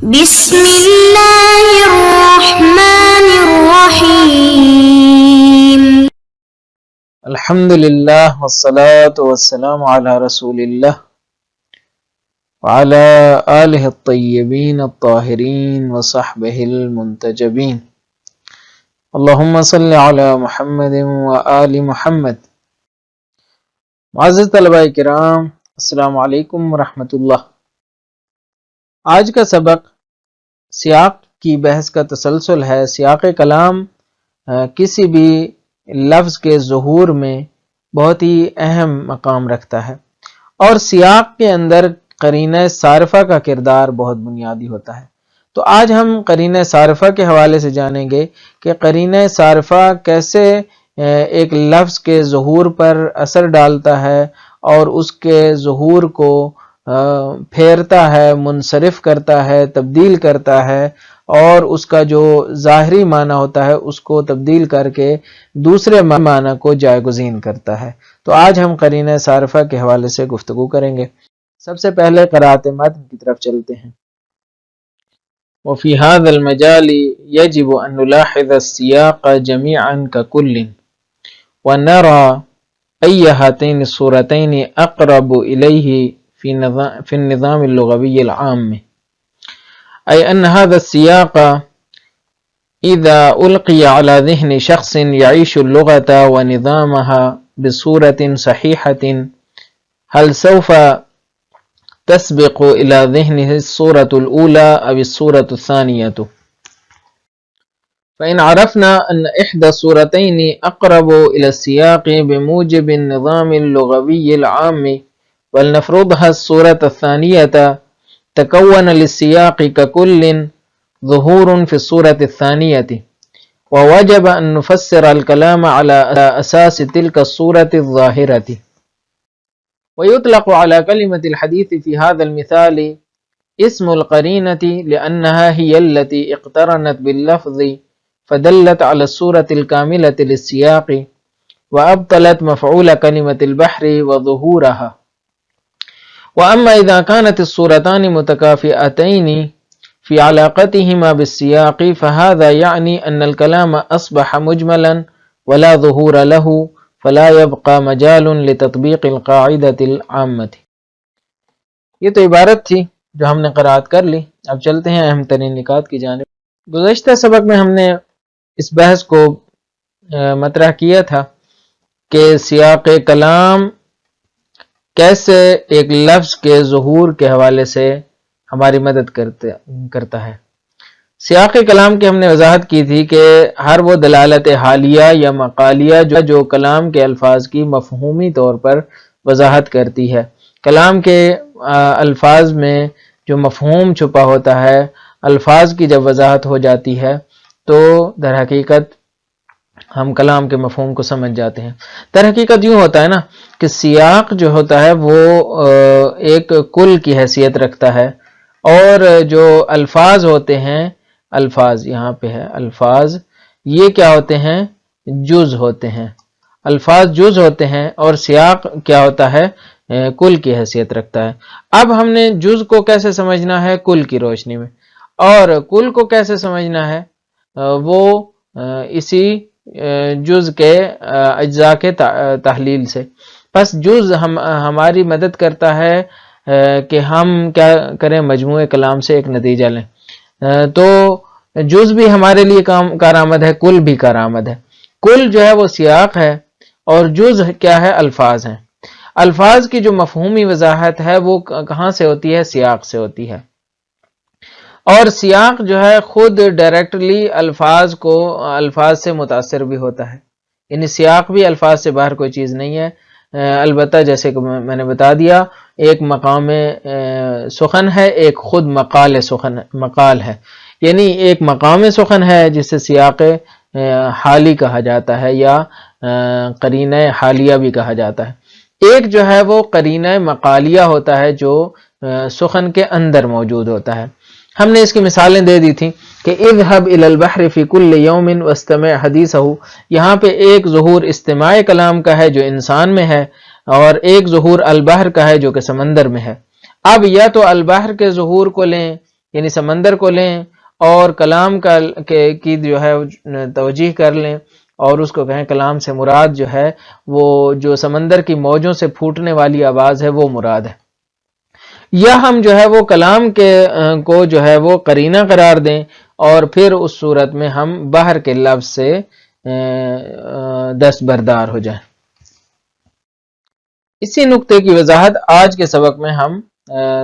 بسم الله الرحمن الرحيم. الحمد لله والصلاة والسلام على رسول الله وعلى آله الطيبين الطاهرين وصحبه المنتجبين. اللهم صل على محمد وآل محمد. معزز طلباء کرام، السلام علیکم ورحمۃ اللہ۔ آج کا سبق سیاق کی بحث کا تسلسل ہے۔ سیاق کلام کسی بھی لفظ کے ظہور میں بہت ہی اہم مقام رکھتا ہے، اور سیاق کے اندر قرینہ صارفہ کا کردار بہت بنیادی ہوتا ہے۔ تو آج ہم قرینہ صارفہ کے حوالے سے جانیں گے کہ قرینہ صارفہ کیسے ایک لفظ کے ظہور پر اثر ڈالتا ہے اور اس کے ظہور کو پھیرتا ہے، منصرف کرتا ہے، تبدیل کرتا ہے، اور اس کا جو ظاہری معنی ہوتا ہے اس کو تبدیل کر کے دوسرے معنی کو جائگزین کرتا ہے۔ تو آج ہم قرینہ صارفہ کے حوالے سے گفتگو کریں گے۔ سب سے پہلے قرأت متن کی طرف چلتے ہیں۔ وفي هذا المجال يجب أن نلاحظ السياق جميعا ككل ونرى أي هاتين الصورتين أقرب إليه في النظام اللغوي العام، أي أن هذا السياق إذا ألقي على ذهن شخص يعيش اللغة ونظامها بصورة صحيحة هل سوف تسبق إلى ذهنه الصورة الأولى أو الصورة الثانية؟ فإن عرفنا أن إحدى الصورتين أقرب إلى السياق بموجب النظام اللغوي العام ولنفرضها الصورة الثانية، تكون للسياق ككل ظهور في الصورة الثانية، ووجب أن نفسر الكلام على أساس تلك الصورة الظاهرة. ويطلق على كلمة الحديث في هذا المثال اسم القرينة لأنها هي التي اقترنت باللفظ فدلت على الصورة الكاملة للسياق وأبطلت مفعول كلمة البحر وظهورها. وأما إذا كانت الصورتان متكافئتين في علاقتهما بالسياق فهذا يعني أن الكلام أصبح مجملا ولا ظهور له، فلا يبقى مجال لتطبيق القاعدة العامة. یہ تو عبارت تھی جو ہم نے قرأت کر لی۔ اب چلتے ہیں اہم ترین نکات کی جانب۔ گزشتہ سبق میں ہم نے اس بحث کو مطرح کیا تھا کہ سیاق کلام کیسے ایک لفظ کے ظہور کے حوالے سے ہماری مدد کرتا ہے۔ سیاق کلام کی ہم نے وضاحت کی تھی کہ ہر وہ دلالت حالیہ یا مقالیہ جو کلام کے الفاظ کی مفہومی طور پر وضاحت کرتی ہے۔ کلام کے الفاظ میں جو مفہوم چھپا ہوتا ہے، الفاظ کی جب وضاحت ہو جاتی ہے تو در حقیقت ہم کلام کے مفہوم کو سمجھ جاتے ہیں۔ در حقیقت یوں ہوتا ہے نا کہ سیاق جو ہوتا ہے وہ ایک کل کی حیثیت رکھتا ہے، اور جو الفاظ ہوتے ہیں، الفاظ یہاں پہ ہے، الفاظ یہ کیا ہوتے ہیں؟ جز ہوتے ہیں۔ الفاظ جز ہوتے ہیں اور سیاق کیا ہوتا ہے؟ کل کی حیثیت رکھتا ہے۔ اب ہم نے جز کو کیسے سمجھنا ہے؟ کل کی روشنی میں، اور کل کو کیسے سمجھنا ہے؟ وہ اسی جز کے اجزاء کے تحلیل سے۔ پس جز ہماری مدد کرتا ہے کہ ہم کیا کریں؟ مجموعہ کلام سے ایک نتیجہ لیں۔ تو جز بھی ہمارے لیے کارآمد ہے، کل بھی کارآمد ہے۔ کل جو ہے وہ سیاق ہے، اور جز کیا ہے؟ الفاظ ہیں۔ الفاظ کی جو مفہومی وضاحت ہے وہ کہاں سے ہوتی ہے؟ سیاق سے ہوتی ہے۔ اور سیاق جو ہے خود ڈائریکٹلی الفاظ سے متاثر بھی ہوتا ہے، یعنی سیاق بھی الفاظ سے باہر کوئی چیز نہیں ہے۔ البتہ جیسے کہ میں نے بتا دیا، ایک مقام سخن ہے، ایک خود مقال ہے، یعنی ایک مقام سخن ہے جسے سیاق حالی کہا جاتا ہے یا قرینہ حالیہ بھی کہا جاتا ہے۔ ایک جو ہے وہ قرینہ مقالیہ ہوتا ہے جو سخن کے اندر موجود ہوتا ہے۔ ہم نے اس کی مثالیں دے دی تھیں کہ اذهب الى البحر في كل يوم واستمع حديثه، یہاں پہ ایک ظہور استماع کلام کا ہے جو انسان میں ہے، اور ایک ظہور البحر کا ہے جو کہ سمندر میں ہے۔ اب یا تو البحر کے ظہور کو لیں یعنی سمندر کو لیں اور کلام کی جو ہے توجیح کر لیں اور اس کو کہیں کلام سے مراد جو ہے وہ جو سمندر کی موجوں سے پھوٹنے والی آواز ہے وہ مراد ہے، یا ہم جو ہے وہ کلام کو جو ہے وہ قرینہ قرار دیں اور پھر اس صورت میں ہم بحر کے لفظ سے دستبردار ہو جائیں۔ اسی نقطے کی وضاحت آج کے سبق میں ہم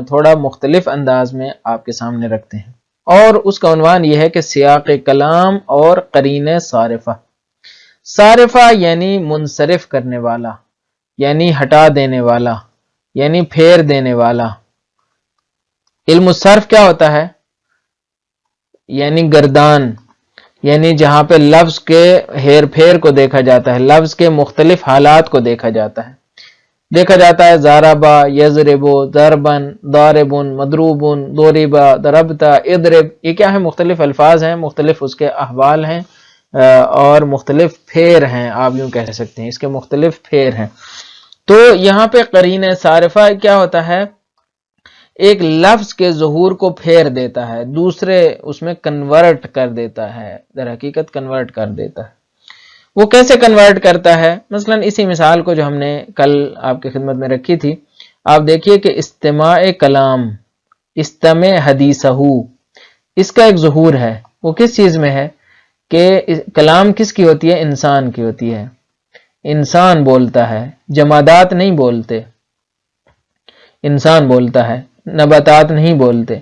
تھوڑا مختلف انداز میں آپ کے سامنے رکھتے ہیں، اور اس کا عنوان یہ ہے کہ سیاق کلام اور قرینہ صارفہ۔ صارفہ یعنی منصرف کرنے والا، یعنی ہٹا دینے والا، یعنی پھیر دینے والا۔ علم الصرف کیا ہوتا ہے؟ یعنی گردان، یعنی جہاں پہ لفظ کے ہیر پھیر کو دیکھا جاتا ہے، لفظ کے مختلف حالات کو دیکھا جاتا ہے۔ دیکھا جاتا ہے ضربا، یضربو، ضربن، ضاربن، مضروبن، ضربا، ضربتا، اضرب، یہ کیا ہے؟ مختلف الفاظ ہیں، مختلف اس کے احوال ہیں اور مختلف پھیر ہیں، آپ یوں کہہ سکتے ہیں، اس کے مختلف پھیر ہیں۔ تو یہاں پہ قرینہ صارفہ کیا ہوتا ہے؟ ایک لفظ کے ظہور کو پھیر دیتا ہے، دوسرے اس میں کنورٹ کر دیتا ہے، در حقیقت کنورٹ کر دیتا ہے۔ وہ کیسے کنورٹ کرتا ہے؟ مثلا اسی مثال کو جو ہم نے کل آپ کی خدمت میں رکھی تھی، آپ دیکھیے کہ استماع کلام، استمع حدیثہ، اس کا ایک ظہور ہے، وہ کس چیز میں ہے کہ کلام کس کی ہوتی ہے؟ انسان کی ہوتی ہے، انسان بولتا ہے، جمادات نہیں بولتے، انسان بولتا ہے، نباتات نہیں بولتے۔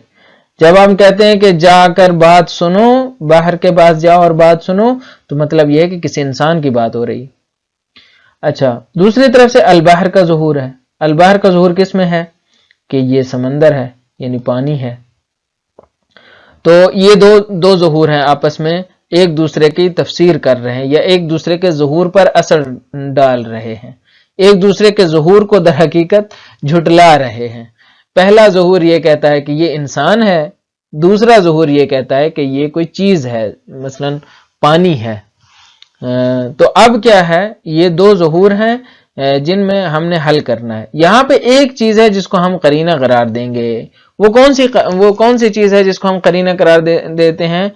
جب ہم کہتے ہیں کہ جا کر بات سنو، باہر کے پاس جاؤ اور بات سنو، تو مطلب یہ ہے کہ کسی انسان کی بات ہو رہی۔ اچھا، دوسری طرف سے البحر کا ظہور ہے۔ البحر کا ظہور کس میں ہے؟ کہ یہ سمندر ہے، یعنی پانی ہے۔ تو یہ دو ظہور ہیں، آپس میں ایک دوسرے کی تفسیر کر رہے ہیں یا ایک دوسرے کے ظہور پر اثر ڈال رہے ہیں، ایک دوسرے کے ظہور کو در حقیقت جھٹلا رہے ہیں۔ پہلا ظہور یہ کہتا ہے کہ یہ انسان ہے، دوسرا ظہور یہ کہتا ہے کہ یہ کوئی چیز ہے، مثلا پانی ہے۔ تو اب کیا ہے؟ یہ دو ظہور ہیں جن میں ہم نے حل کرنا ہے۔ یہاں پہ ایک چیز ہے جس کو ہم قرینہ قرار دیں گے۔ وہ کون سی چیز ہے جس کو ہم قرینہ قرار دیتے ہیں؟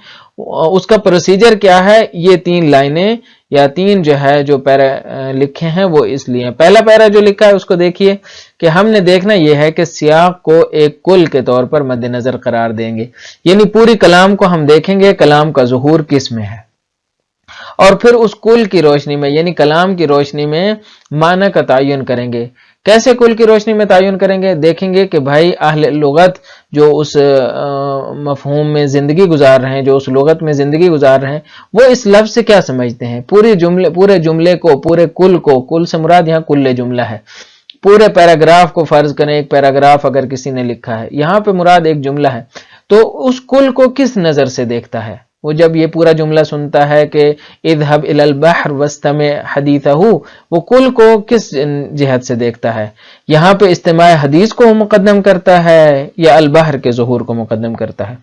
اس کا پروسیجر کیا ہے؟ یہ 3 لائنیں یا 3 جو پیرا لکھے ہیں وہ اس لیے۔ پہلا پیرا جو لکھا ہے اس کو دیکھیے کہ ہم نے دیکھنا یہ ہے کہ سیاق کو ایک کل کے طور پر مد نظر قرار دیں گے، یعنی پوری کلام کو ہم دیکھیں گے کلام کا ظہور کس میں ہے، اور پھر اس کل کی روشنی میں یعنی کلام کی روشنی میں معنی کا تعین کریں گے۔ کیسے کل کی روشنی میں تعین کریں گے؟ دیکھیں گے کہ بھائی اہل لغت جو اس مفہوم میں زندگی گزار رہے ہیں، جو اس لغت میں زندگی گزار رہے ہیں، وہ اس لفظ سے کیا سمجھتے ہیں؟ پورے جملے کو، پورے کل سے مراد یہاں کل جملہ ہے۔ پورے پیراگراف کو فرض کریں، ایک پیراگراف اگر کسی نے لکھا ہے، یہاں پہ مراد ایک جملہ ہے، تو اس کل کو کس نظر سے دیکھتا ہے؟ وہ جب یہ پورا جملہ سنتا ہے کہ اذهب الى البحر واستمع حدیثہ، وہ کل کو کس جہت سے دیکھتا ہے؟ یہاں پہ استماع حدیث کو مقدم کرتا ہے یا البحر کے ظہور کو مقدم کرتا ہے؟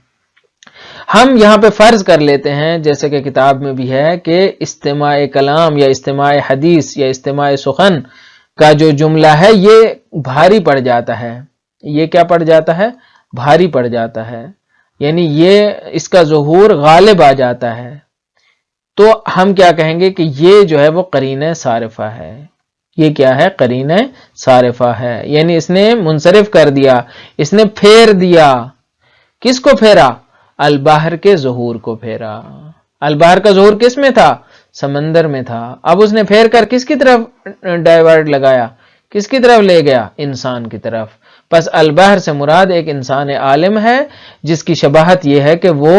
ہم یہاں پہ فرض کر لیتے ہیں، جیسے کہ کتاب میں بھی ہے، کہ استماع کلام یا استماع حدیث یا استماع سخن کا جو جملہ ہے یہ بھاری پڑ جاتا ہے۔ یہ کیا پڑ جاتا ہے؟ بھاری پڑ جاتا ہے، یعنی یہ اس کا ظہور غالب آ جاتا ہے۔ تو ہم کیا کہیں گے کہ یہ جو ہے وہ قرینہ صارفہ ہے۔ یہ کیا ہے؟ قرینہ صارفہ ہے، یعنی اس نے منصرف کر دیا، اس نے پھیر دیا۔ کس کو پھیرا؟ البحر کے ظہور کو پھیرا۔ البحر کا ظہور کس میں تھا؟ سمندر میں تھا۔ اب اس نے پھیر کر کس کی طرف ڈائیورٹ لگایا؟ کس کی طرف لے گیا؟ انسان کی طرف۔ پس البحر سے مراد ایک انسان عالم ہے جس کی شباہت یہ ہے کہ وہ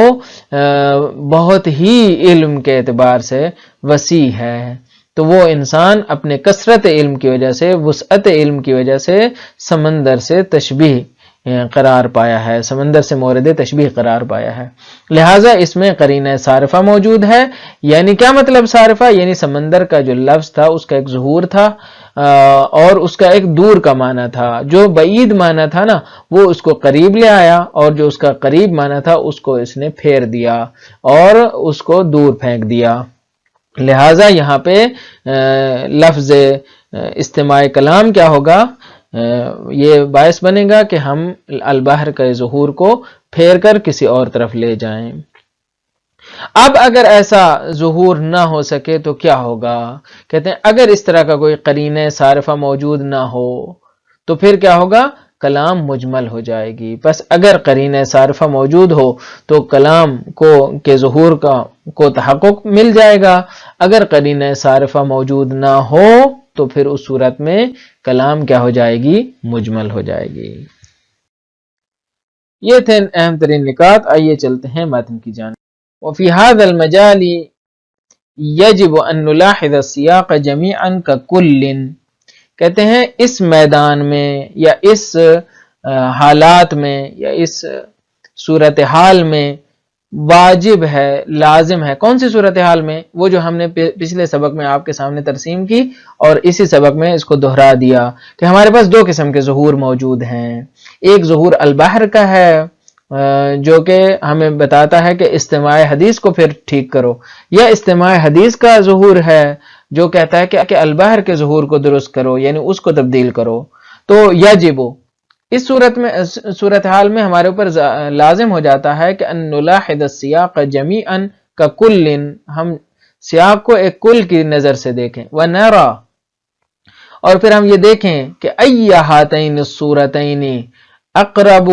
بہت ہی علم کے اعتبار سے وسیع ہے۔ تو وہ انسان اپنے کثرت علم کی وجہ سے، وسعت علم کی وجہ سے سمندر سے تشبیہ قرار پایا ہے، سمندر سے مورد تشبیہ قرار پایا ہے۔ لہٰذا اس میں قرینہ صارفہ موجود ہے۔ یعنی کیا مطلب صارفہ؟ یعنی سمندر کا جو لفظ تھا اس کا ایک ظہور تھا اور اس کا ایک دور کا معنی تھا۔ جو بعید معنی تھا نا وہ اس کو قریب لے آیا، اور جو اس کا قریب معنی تھا اس کو اس نے پھیر دیا اور اس کو دور پھینک دیا۔ لہٰذا یہاں پہ لفظ استماع کلام کیا ہوگا؟ یہ باعث بنے گا کہ ہم البحر کے ظہور کو پھیر کر کسی اور طرف لے جائیں۔ اب اگر ایسا ظہور نہ ہو سکے تو کیا ہوگا؟ کہتے ہیں اگر اس طرح کا کوئی قرینہ صارفہ موجود نہ ہو تو پھر کیا ہوگا؟ کلام مجمل ہو جائے گی۔ پس اگر قرینہ صارفہ موجود ہو تو کلام کے ظہور کو تحقق مل جائے گا، اگر قرینہ صارفہ موجود نہ ہو تو پھر اس صورت میں کلام کیا ہو جائے گی؟ مجمل ہو جائے گی۔ یہ تھے اہم ترین نکات۔ آئیے چلتے ہیں متن کی جانب۔ وفي هذا المجال يجب أن نلاحظ السياق جميعا ككل، کہتے ہیں اس میدان میں یا اس حالات میں یا اس صورتحال میں واجب ہے، لازم ہے۔ کون سی صورتحال میں؟ وہ جو ہم نے پچھلے سبق میں آپ کے سامنے ترسیم کی اور اسی سبق میں اس کو دہرا دیا کہ ہمارے پاس دو قسم کے ظہور موجود ہیں۔ ایک ظہور البحر کا ہے جو کہ ہمیں بتاتا ہے کہ استماع حدیث کو پھر ٹھیک کرو، یا استماع حدیث کا ظہور ہے جو کہتا ہے کہ البحر کے ظہور کو درست کرو، یعنی اس کو تبدیل کرو۔ تو یجب اس صورتحال میں ہمارے اوپر لازم ہو جاتا ہے کہ ان نلاحظ السیاق جمیعا ککل، ہم سیاق کو ایک کل کی نظر سے دیکھیں، ونرا، اور پھر ہم یہ دیکھیں کہ ای ہاتین الصورتین اقرب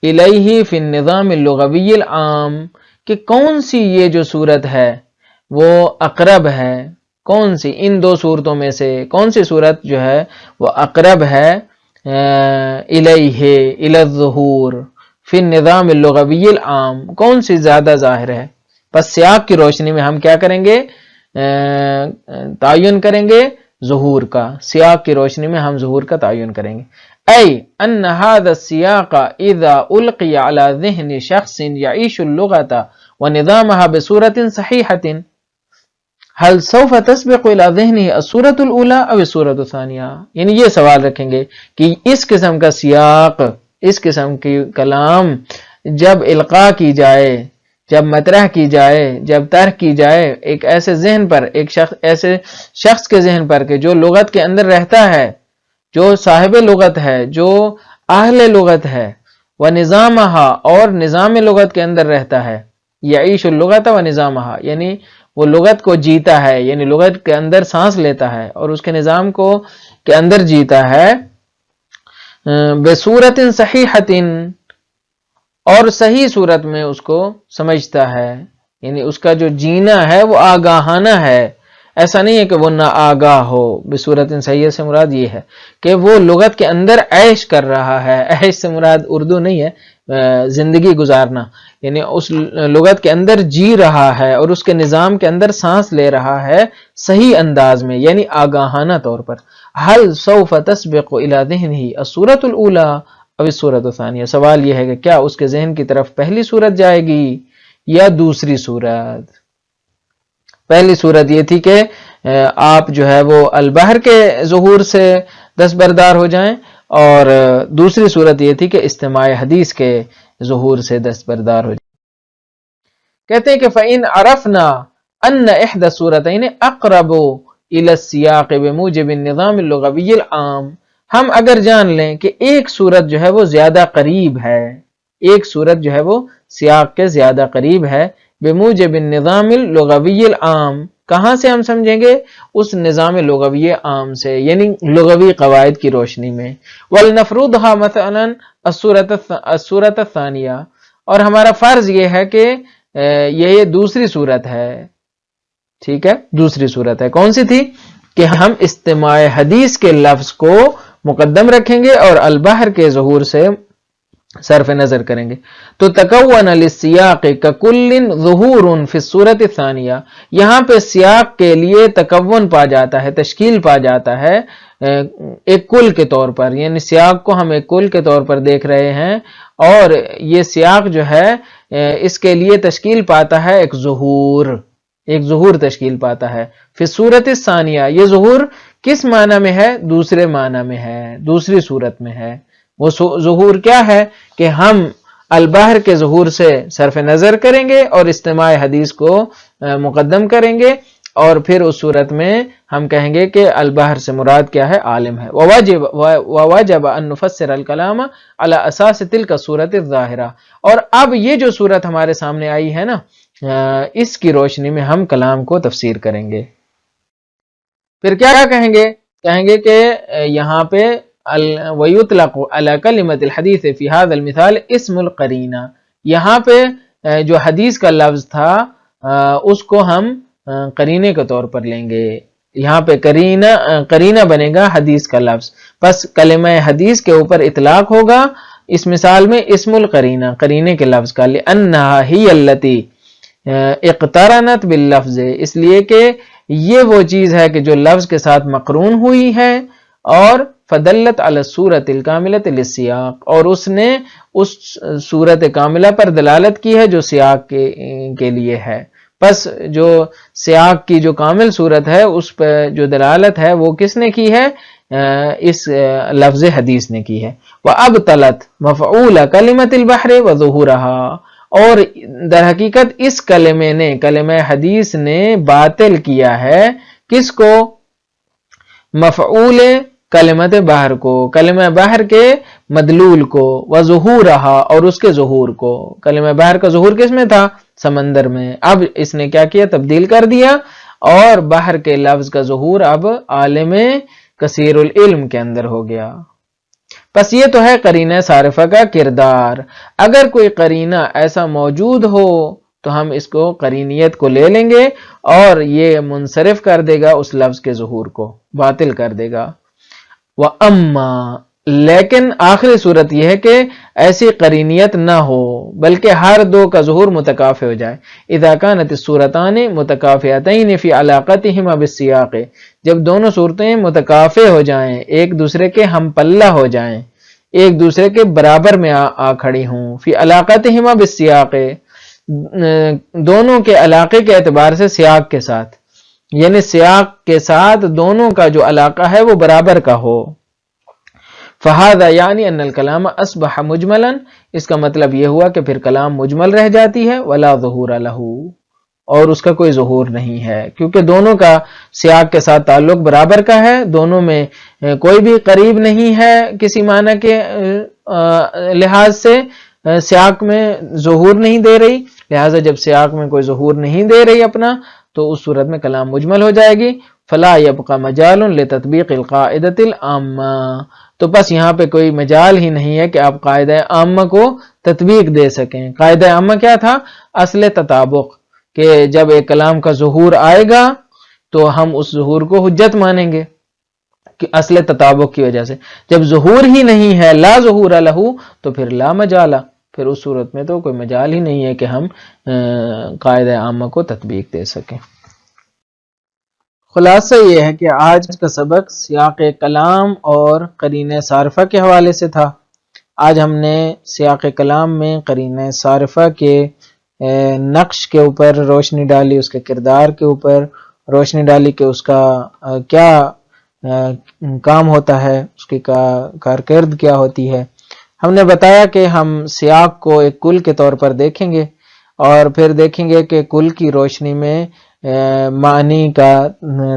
الیہ فی النظام اللغوی العام، کہ کون سی یہ جو صورت ہے وہ اقرب ہے، کون سی ان دو صورتوں میں سے کون سی صورت جو ہے وہ اقرب ہے الیہ الی الظہور فی النظام اللغوی العام، کون سی زیادہ ظاہر ہے۔ پس سیاق کی روشنی میں ہم کیا کریں گے؟ تعین کریں گے ظہور کا، سیاق کی روشنی میں ہم ظہور کا تعین کریں گے۔ ای ان هذا السیاق اذا القی علی ذہن شخص یعیش اللغة ونظامها بصورت صحیحة هل سوف تسبق الى ذہنه الصورة الاولى او الصورة الثانیہ، یعنی یہ سوال رکھیں گے کہ اس قسم کا سیاق، اس قسم کی کلام جب القاء کی جائے، جب مطرح کی جائے، جب طرح کی جائے ایک ایسے ذہن پر، ایسے شخص کے ذہن پر کہ جو لغت کے اندر رہتا ہے، جو صاحب لغت ہے، جو اہل لغت ہے، ونظامہا، اور نظام لغت کے اندر رہتا ہے، یعیش اللغت ونظامہا، یعنی وہ لغت کو جیتا ہے، یعنی لغت کے اندر سانس لیتا ہے اور اس کے نظام کو کے اندر جیتا ہے، بصورت صحیحۃ، اور صحیح صورت میں اس کو سمجھتا ہے، یعنی اس کا جو جینا ہے وہ آگاہانہ ہے، ایسا نہیں ہے کہ وہ نا آگاہ ہو۔ بصورت صحیح سے مراد یہ ہے کہ وہ لغت کے اندر عیش کر رہا ہے، عیش سے مراد اردو نہیں ہے، زندگی گزارنا، یعنی اس لغت کے اندر جی رہا ہے اور اس کے نظام کے اندر سانس لے رہا ہے صحیح انداز میں، یعنی آگاہانہ طور پر۔ هل سوف تسبق الى ذہنہ الصورۃ الاولی او الصورۃ الثانیہ، سوال یہ ہے کہ کیا اس کے ذہن کی طرف پہلی صورت جائے گی یا دوسری صورت؟ پہلی صورت یہ تھی کہ آپ جو ہے وہ البحر کے ظہور سے دستبردار ہو جائیں، اور دوسری صورت یہ تھی کہ استماع حدیث کے ظہور سے دستبردار ہو جائیں۔ کہتے ہیں کہ فَإِنْ عَرَفْنَا أَنَّ إِحْدَى الصُّورَتَيْنِ أَقْرَبُ إِلَى السِّيَاقِ بِمُوجِبِ النِّظَامِ اللُّغَوِيِّ الْعَامِ، ہم اگر جان لیں کہ ایک صورت جو ہے وہ زیادہ قریب ہے، ایک صورت جو ہے وہ سیاق کے زیادہ قریب ہے، بموجب النظام اللغوی العام، کہاں سے ہم سمجھیں گے؟ اس نظام لغوی عام سے، یعنی لغوی قواعد کی روشنی میں۔ وَلْنَفْرُضْهَا مَثَلًا الصُّورَةَ الثَّانِيَةَ، اور ہمارا فرض یہ ہے کہ یہ دوسری صورت ہے، ٹھیک ہے، دوسری صورت ہے۔ کون سی تھی؟ کہ ہم استماع حدیث کے لفظ کو مقدم رکھیں گے اور البحر کے ظہور سے صرف نظر کریں گے۔ تو تکون للسیاق ککل ظہور فی الصورۃ الثانیہ، یہاں پہ سیاق کے لیے تکون پا جاتا ہے، تشکیل پا جاتا ہے ایک کل کے طور پر، یعنی سیاق کو ہم ایک کل کے طور پر دیکھ رہے ہیں، اور یہ سیاق جو ہے اس کے لیے تشکیل پاتا ہے ایک ظہور تشکیل پاتا ہے۔ فی الصورۃ الثانیہ، یہ ظہور کس معنی میں ہے؟ دوسرے معنی میں ہے، دوسری صورت میں ہے۔ وہ ظہور کیا ہے کہ ہم البحر کے ظہور سے صرف نظر کریں گے اور استماع حدیث کو مقدم کریں گے، اور پھر اس صورت میں ہم کہیں گے کہ البحر سے مراد کیا ہے؟ عالم ہے. وواجب ان نفسر الکلام علی اساس تلک صورت الظاہرہ. اور اب یہ جو صورت ہمارے سامنے آئی ہے نا، اس کی روشنی میں ہم کلام کو تفسیر کریں گے. پھر کیا کہیں گے؟ کہیں گے کہ یہاں پہ وَيُطْلَقُ عَلَى كَلِمَةِ الْحَدِيثِ فِي هَذَا الْمِثَالِ اسم القرینہ. یہاں پہ جو حدیث کا لفظ تھا اس کو ہم قرینے کے طور پر لیں گے. یہاں پہ قرینہ بنے گا حدیث کا لفظ، بس کلمہ حدیث کے اوپر اطلاق ہوگا اس مثال میں اسم القرینہ، قرینے کے لفظ کا. لِأَنَّهَا هِيَ الَّتِي اقترنت باللفظ، اس لیے کہ یہ وہ چیز ہے کہ جو لفظ کے ساتھ مقرون ہوئی ہے، اور فدلت علی الصورۃ الکاملۃ للسیاق، اور اس نے اس صورت کاملہ پر دلالت کی ہے جو سیاق کے لیے ہے. پس جو سیاق کی جو کامل صورت ہے اس پہ جو دلالت ہے وہ کس نے کی ہے؟ اس لفظ حدیث نے کی ہے. وَأَبْطَلَتْ مَفْعُولَ كَلِمَةِ الْبَحْرِ وَظُهُورَهَا، اور در حقیقت اس کلمہ حدیث نے باطل کیا ہے کس کو؟ مفعول کلمت بحر کو، کلمہ بحر کے مدلول کو، وظہورها، اور اس کے ظہور کو. کلمہ بحر کا ظہور کس میں تھا؟ سمندر میں. اب اس نے کیا کیا؟ تبدیل کر دیا، اور بحر کے لفظ کا ظہور اب عالم کثیر العلم کے اندر ہو گیا. پس یہ تو ہے قرینہ صارفہ کا کردار. اگر کوئی قرینہ ایسا موجود ہو تو ہم اس کو قرینیت کو لے لیں گے، اور یہ منصرف کر دے گا اس لفظ کے ظہور کو، باطل کر دے گا. وَأَمَّا، لیکن آخری صورت یہ ہے کہ ایسی قرینیت نہ ہو بلکہ ہر دو کا ظہور متکافئ ہو جائے. اذا كانت الصورتان متکافئتین فی علاقتہما بالسیاق، جب دونوں صورتیں متکافئ ہو جائیں، ایک دوسرے کے ہم پلہ ہو جائیں، ایک دوسرے کے برابر میں آ کھڑی ہوں. فی علاقتہما بالسیاق، دونوں کے علاقے کے اعتبار سے سیاق کے ساتھ، یعنی سیاق کے ساتھ دونوں کا جو علاقہ ہے وہ برابر کا ہو. فہذا یعنی ان الکلام اصبح مجملا، اس کا مطلب یہ ہوا کہ پھر کلام مجمل رہ جاتی ہے. ولا ظہور لہ، اور اس کا کوئی ظہور نہیں ہے، کیونکہ دونوں کا سیاق کے ساتھ تعلق برابر کا ہے، دونوں میں کوئی بھی قریب نہیں ہے کسی معنی کے لحاظ سے، سیاق میں ظہور نہیں دے رہی. لہٰذا جب سیاق میں کوئی ظہور نہیں دے رہی اپنا، تو اس صورت میں کلام مجمل ہو جائے گی. فلا يبقى مجال لتطبیق القاعدۃ العامہ، تو بس یہاں پہ کوئی مجال ہی نہیں ہے کہ آپ قاعدہ عامہ کو تطبیق دے سکیں. قاعدہ عامہ کیا تھا؟ اصل تطابق، کہ جب ایک کلام کا ظہور آئے گا تو ہم اس ظہور کو حجت مانیں گے کہ اصل تطابق کی وجہ سے. جب ظہور ہی نہیں ہے، لا ظہور لہ، تو پھر لا مجال، پھر اس صورت میں تو کوئی مجال ہی نہیں ہے کہ ہم قاعدہ عامہ کو تطبیق دے سکیں. خلاصہ یہ ہے کہ آج کا سبق سیاق کلام اور قرینہ صارفہ کے حوالے سے تھا. آج ہم نے سیاق کلام میں قرینہ صارفہ کے نقش کے اوپر روشنی ڈالی، اس کے کردار کے اوپر روشنی ڈالی کہ اس کا کیا کام ہوتا ہے، اس کی کارکرد کیا ہوتی ہے. ہم نے بتایا کہ ہم سیاق کو ایک کل کے طور پر دیکھیں گے، اور پھر دیکھیں گے کہ کل کی روشنی میں معنی کا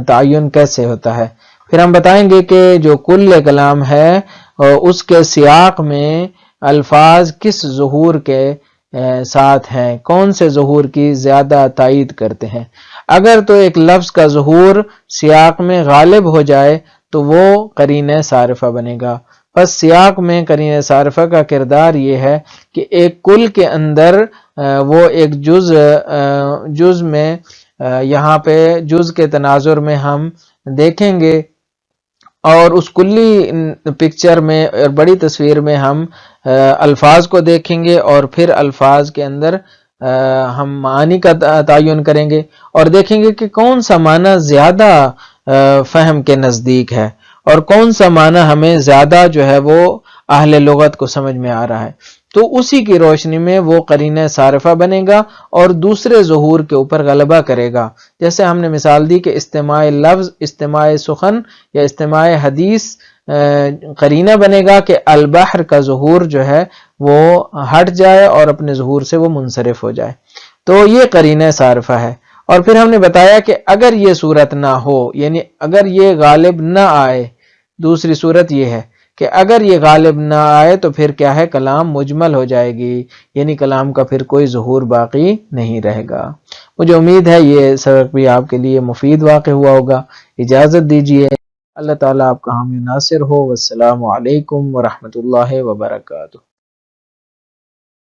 تعین کیسے ہوتا ہے. پھر ہم بتائیں گے کہ جو کل کلام ہے اس کے سیاق میں الفاظ کس ظہور کے ساتھ ہیں، کون سے ظہور کی زیادہ تائید کرتے ہیں. اگر تو ایک لفظ کا ظہور سیاق میں غالب ہو جائے تو وہ قرینہ صارفہ بنے گا. پس سیاق میں قرینہ صارفہ کا کردار یہ ہے کہ ایک کل کے اندر وہ ایک جز میں، یہاں پہ جز کے تناظر میں ہم دیکھیں گے، اور اس کلی پکچر میں اور بڑی تصویر میں ہم الفاظ کو دیکھیں گے، اور پھر الفاظ کے اندر ہم معنی کا تعین کریں گے، اور دیکھیں گے کہ کون سا معنی زیادہ فہم کے نزدیک ہے، اور کون سا معنی ہمیں زیادہ جو ہے وہ اہل لغت کو سمجھ میں آ رہا ہے. تو اسی کی روشنی میں وہ قرینہ صارفہ بنے گا اور دوسرے ظہور کے اوپر غلبہ کرے گا. جیسے ہم نے مثال دی کہ استماع لفظ، استماع سخن یا استماع حدیث قرینہ بنے گا کہ البحر کا ظہور جو ہے وہ ہٹ جائے اور اپنے ظہور سے وہ منصرف ہو جائے. تو یہ قرینہ صارفہ ہے. اور پھر ہم نے بتایا کہ اگر یہ صورت نہ ہو، یعنی اگر یہ غالب نہ آئے، دوسری صورت یہ ہے کہ اگر یہ غالب نہ آئے تو پھر کیا ہے، کلام مجمل ہو جائے گی، یعنی کلام کا پھر کوئی ظہور باقی نہیں رہے گا۔ مجھے امید ہے یہ سبق بھی آپ کے لیے مفید واقع ہوا ہوگا۔ اجازت دیجیے، اللہ تعالیٰ آپ کا حامی ناصر ہو۔ والسلام علیکم ورحمۃ اللہ وبرکاتہ۔